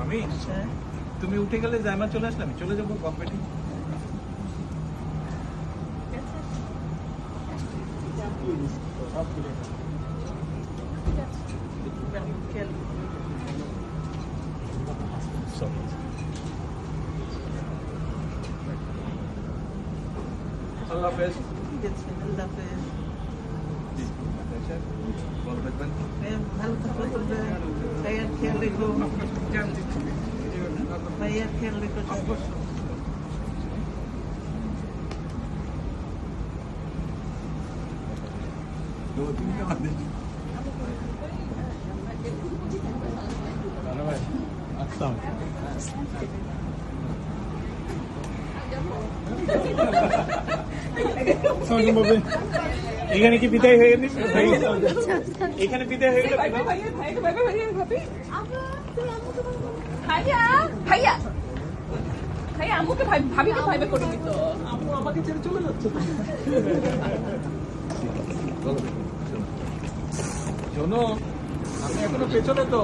আমি তুমি উঠে গেলে জায়মা চলে আসলে আমি চলে যাবো কম্পিটিং। আল্লাহ হাফেজ। ঠিক আছে, আল্লাহ হাফেজ। ভালো থাকবেন। ভালো থাকো, ভাইয়ার খেয়াল রেখো, ভাইয়ার খেয়াল রেখো। আচ্ছা এখানে কি বিদায় হয়ে গেছে? এখানে বিদায় হয়ে গেল। ভাইয়া ভাইয়া ভাইয়া আম্মুকে ভাবিকে ভাইবে করে দিত। আম্মু আমাকে ছেড়ে চলে যাচ্ছে। শোনো আমি এখনো পেছনে তো।